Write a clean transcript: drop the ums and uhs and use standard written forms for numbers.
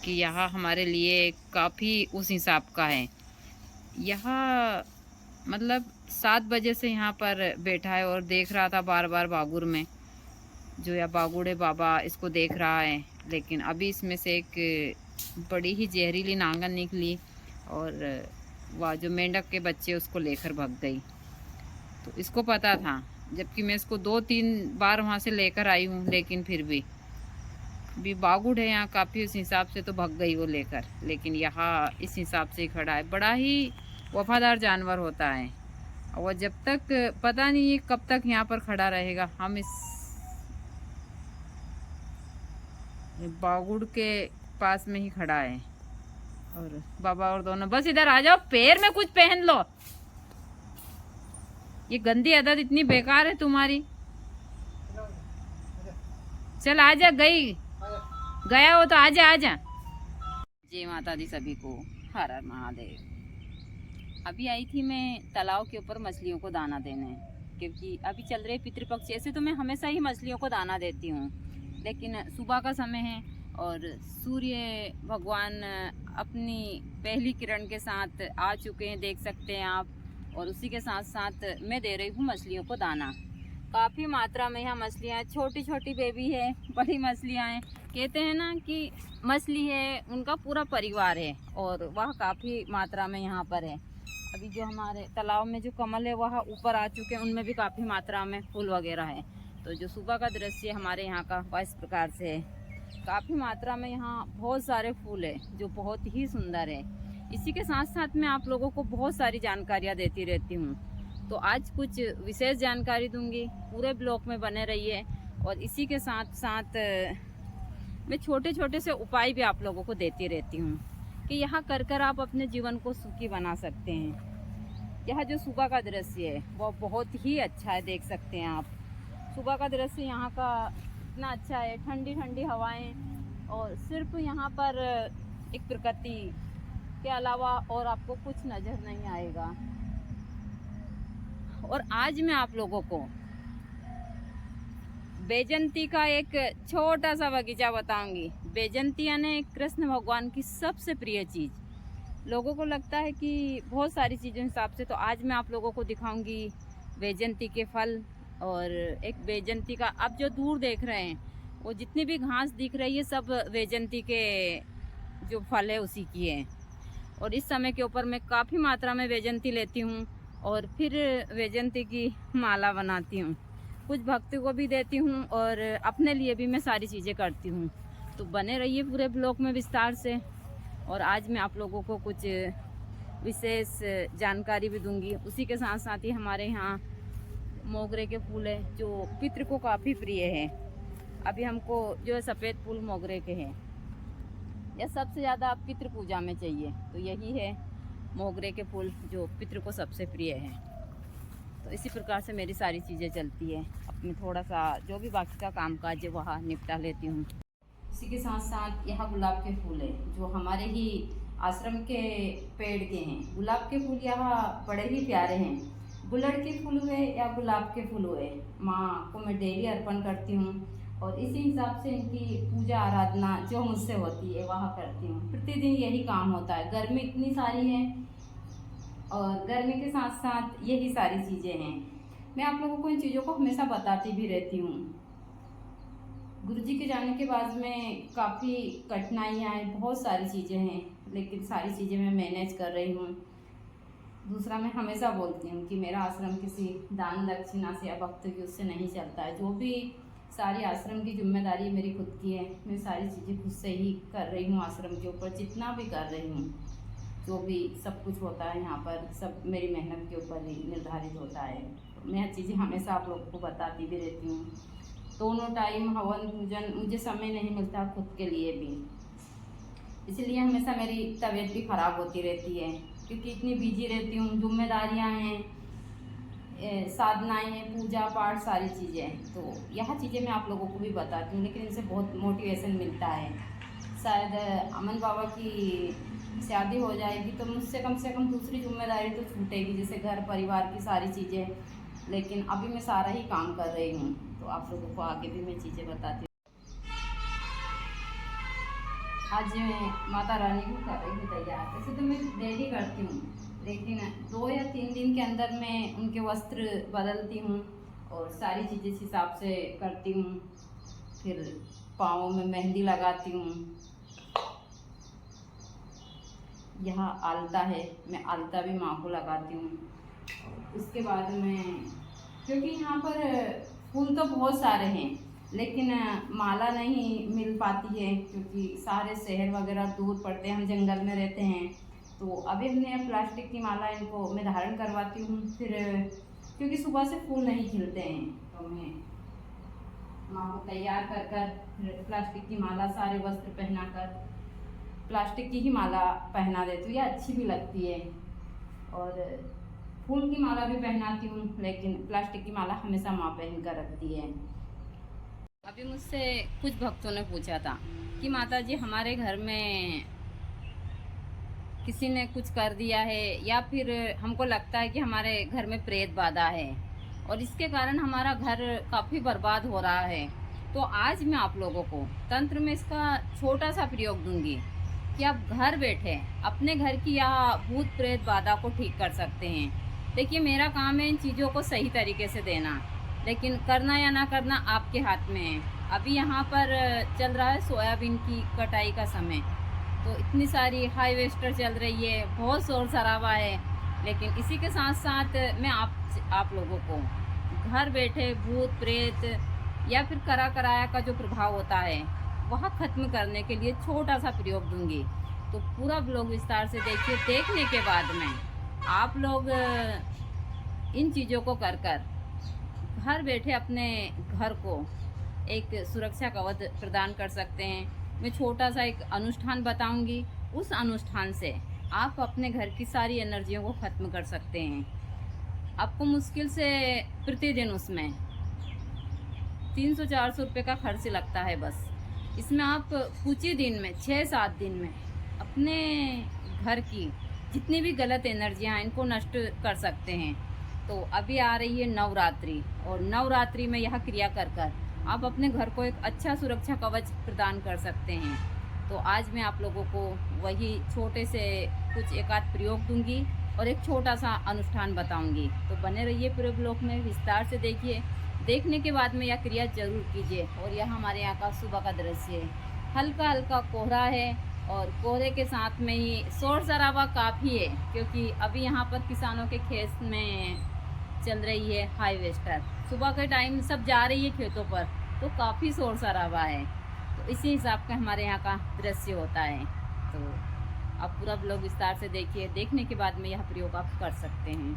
कि यहाँ हमारे लिए काफ़ी उस हिसाब का है। यहाँ मतलब 7 बजे से यहाँ पर बैठा है और देख रहा था बार-बार बागुर में, जो या बागुड़े बाबा इसको देख रहा है। लेकिन अभी इसमें से एक बड़ी ही जहरीली नांगन निकली और वह जो मेंढक के बच्चे उसको लेकर भाग गई। तो इसको पता था, जबकि मैं इसको 2-3 बार वहाँ से लेकर आई हूँ, लेकिन फिर भी बागुड़ है यहाँ काफ़ी, उस हिसाब से तो भाग गई वो लेकर। लेकिन यहाँ इस हिसाब से ही खड़ा है। बड़ा ही वफादार जानवर होता है और जब तक पता नहीं है कब तक यहाँ पर खड़ा रहेगा। हम इस बागुड़ के पास में ही खड़ा है और बाबा और दोनों, बस इधर आ जाओ, पैर में कुछ पहन लो। ये गंदी आदत इतनी बेकार है तुम्हारी। चल आजा, गया हो तो आजा आजा। जय माता दी सभी को, हर हर महादेव। अभी आई थी मैं तालाब के ऊपर मछलियों को दाना देने, क्योंकि अभी चल रहे पितृपक्ष। ऐसे तो मैं हमेशा ही मछलियों को दाना देती हूँ, लेकिन सुबह का समय है और सूर्य भगवान अपनी पहली किरण के साथ आ चुके हैं, देख सकते हैं आप। और उसी के साथ साथ मैं दे रही हूँ मछलियों को दाना। काफ़ी मात्रा में यहाँ मछलियाँ, छोटी छोटी बेबी है, बड़ी मछलियाँ हैं। कहते हैं ना कि मछली है उनका पूरा परिवार है, और वह काफ़ी मात्रा में यहाँ पर है। अभी जो हमारे तालाब में जो कमल है वह ऊपर आ चुके हैं, उनमें भी काफ़ी मात्रा में फूल वगैरह है। तो जो सुबह का दृश्य हमारे यहाँ का वह इस प्रकार से है। काफ़ी मात्रा में यहाँ बहुत सारे फूल है जो बहुत ही सुंदर है। इसी के साथ साथ मैं आप लोगों को बहुत सारी जानकारियाँ देती रहती हूँ, तो आज कुछ विशेष जानकारी दूंगी। पूरे ब्लॉग में बने रहिए। और इसी के साथ साथ मैं छोटे छोटे से उपाय भी आप लोगों को देती रहती हूँ कि यहाँ कर आप अपने जीवन को सुखी बना सकते हैं। यह जो सुबह का दृश्य है वो बहुत ही अच्छा है, देख सकते हैं आप। सुबह का दृश्य यहाँ का इतना अच्छा है, ठंडी ठंडी हवाएं, और सिर्फ यहाँ पर एक प्रकृति के अलावा और आपको कुछ नज़र नहीं आएगा। और आज मैं आप लोगों को बैजंती का एक छोटा सा बगीचा बताऊंगी। बैजंती यानी कृष्ण भगवान की सबसे प्रिय चीज़। लोगों को लगता है कि बहुत सारी चीज़ों हिसाब से, तो आज मैं आप लोगों को दिखाऊंगी बैजंती के फल। और एक बैजंती का, आप जो दूर देख रहे हैं वो जितनी भी घास दिख रही है सब बैजंती के जो फल है उसी की है। और इस समय के ऊपर मैं काफ़ी मात्रा में बैजंती लेती हूँ और फिर बैजंती की माला बनाती हूँ। कुछ भक्त को भी देती हूँ और अपने लिए भी मैं सारी चीज़ें करती हूँ। तो बने रहिए पूरे ब्लॉग में विस्तार से। और आज मैं आप लोगों को कुछ विशेष जानकारी भी दूंगी। उसी के साथ साथ ही हमारे यहाँ मोगरे के फूल है जो पितृ को काफ़ी प्रिय है। अभी हमको जो है सफ़ेद फूल मोगरे के हैं, यह सबसे ज़्यादा पितृ पूजा में चाहिए। तो यही है मोगरे के फूल जो पितृ को सबसे प्रिय है। तो इसी प्रकार से मेरी सारी चीज़ें चलती है। अब मैं थोड़ा सा जो भी बाकी का काम काज है वह निपटा लेती हूँ। इसी के साथ साथ यहाँ गुलाब के फूल है जो हमारे ही आश्रम के पेड़ के हैं। गुलाब के फूल यहाँ बड़े ही प्यारे हैं। गुलड़ के फूल हुए या गुलाब के फूल हुए, माँ को मैं डेली अर्पण करती हूँ और इसी हिसाब से इनकी पूजा आराधना जो मुझसे होती है वह करती हूँ। प्रतिदिन यही काम होता है। गर्मी इतनी सारी है और गर्मी के साथ साथ यही सारी चीज़ें हैं। मैं आप लोगों को इन चीज़ों को हमेशा बताती भी रहती हूँ। गुरुजी के जाने के बाद में काफ़ी कठिनाइयाँ हैं, बहुत सारी चीज़ें हैं, लेकिन सारी चीज़ें मैं मैनेज कर रही हूँ। दूसरा, मैं हमेशा बोलती हूँ कि मेरा आश्रम किसी दान दक्षिणा से या भक्त की उससे नहीं चलता है। जो भी सारी आश्रम की जिम्मेदारी मेरी खुद की है। मैं सारी चीज़ें खुद से ही कर रही हूँ। आश्रम के ऊपर जितना भी कर रही हूँ, जो भी सब कुछ होता है यहाँ पर सब मेरी मेहनत के ऊपर ही निर्धारित होता है। तो मैं चीज़ें हमेशा आप लोगों को बताती भी रहती हूँ। दोनों टाइम हवन पूजन मुझे समय नहीं मिलता खुद के लिए भी, इसलिए हमेशा मेरी तबीयत भी ख़राब होती रहती है क्योंकि इतनी बिजी रहती हूँ। जिम्मेदारियाँ हैं, साधनाएँ हैं, पूजा पाठ सारी चीज़ें। तो यह चीज़ें मैं आप लोगों को भी बताती हूँ, लेकिन इनसे बहुत मोटिवेशन मिलता है। शायद अमन बाबा की शादी हो जाएगी तो मुझसे कम से कम दूसरी जिम्मेदारी तो छूटेगी, जैसे घर परिवार की सारी चीज़ें। लेकिन अभी मैं सारा ही काम कर रही हूँ, तो आप लोगों को आगे भी मैं चीज़ें बताती हूँ। आज मैं माता रानी को कर रही हूँ तैयार। वैसे तो मैं डेली करती हूँ, लेकिन 2 या 3 दिन के अंदर मैं उनके वस्त्र बदलती हूँ और सारी चीज़ें इस हिसाब से करती हूँ। फिर पाँव में मेहंदी लगाती हूँ। यहाँ आलता है, मैं आलता भी माँ को लगाती हूँ। उसके बाद में, क्योंकि यहाँ पर फूल तो बहुत सारे हैं, लेकिन माला नहीं मिल पाती है, क्योंकि सारे शहर वगैरह दूर पड़ते हैं, हम जंगल में रहते हैं। तो अभी हमने प्लास्टिक की माला इनको मैं धारण करवाती हूँ। फिर क्योंकि सुबह से फूल नहीं खिलते हैं, तो मैं माँ को तैयार कर कर प्लास्टिक की माला, सारे वस्त्र पहना कर प्लास्टिक की ही माला पहना देती हूँ। यह अच्छी भी लगती है। और फूल की माला भी पहनाती हूँ, लेकिन प्लास्टिक की माला हमेशा माँ पहन कर रखती है। अभी मुझसे कुछ भक्तों ने पूछा था कि माता जी, हमारे घर में किसी ने कुछ कर दिया है, या फिर हमको लगता है कि हमारे घर में प्रेत बाधा है और इसके कारण हमारा घर काफ़ी बर्बाद हो रहा है। तो आज मैं आप लोगों को तंत्र में इसका छोटा सा प्रयोग दूंगी कि आप घर बैठे अपने घर की या भूत प्रेत बाधा को ठीक कर सकते हैं। देखिए, मेरा काम है इन चीज़ों को सही तरीके से देना, लेकिन करना या ना करना आपके हाथ में है। अभी यहाँ पर चल रहा है सोयाबीन की कटाई का समय, तो इतनी सारी हार्वेस्टर चल रही है, बहुत शोर शराबा है। लेकिन इसी के साथ साथ मैं आप लोगों को घर बैठे भूत प्रेत या फिर करा कराया का जो प्रभाव होता है वह ख़त्म करने के लिए छोटा सा प्रयोग दूंगी। तो पूरा ब्लॉग विस्तार से देखिए। देखने के बाद में आप लोग इन चीज़ों को कर घर बैठे अपने घर को एक सुरक्षा कवच प्रदान कर सकते हैं। मैं छोटा सा एक अनुष्ठान बताऊंगी, उस अनुष्ठान से आप अपने घर की सारी एनर्जियों को ख़त्म कर सकते हैं। आपको मुश्किल से प्रतिदिन उसमें 300-400 रुपये का खर्च लगता है बस। इसमें आप कुछ ही दिन में, 6-7 दिन में अपने घर की जितनी भी गलत एनर्जियां हैं इनको नष्ट कर सकते हैं। तो अभी आ रही है नवरात्रि, और नवरात्रि में यह क्रिया कर आप अपने घर को एक अच्छा सुरक्षा कवच प्रदान कर सकते हैं। तो आज मैं आप लोगों को वही छोटे से कुछ एक आध प्रयोग दूंगी और एक छोटा सा अनुष्ठान बताऊंगी। तो बने रहिए पूरे ब्लॉग में, विस्तार से देखिए। देखने के बाद में यह क्रिया जरूर कीजिए। और यह हमारे यहाँ का सुबह का दृश्य है, हल्का हल्का कोहरा है और कोहरे के साथ में ही शोर शराबा काफ़ी है, क्योंकि अभी यहाँ पर किसानों के खेत में चल रही है हार्वेस्टर। सुबह के टाइम सब जा रही है खेतों पर, तो काफ़ी शोर शराबा है। तो इसी हिसाब का हमारे यहाँ का दृश्य होता है। तो आप पूरा ब्लॉग विस्तार से देखिए। देखने के बाद में यह प्रयोग आप कर सकते हैं।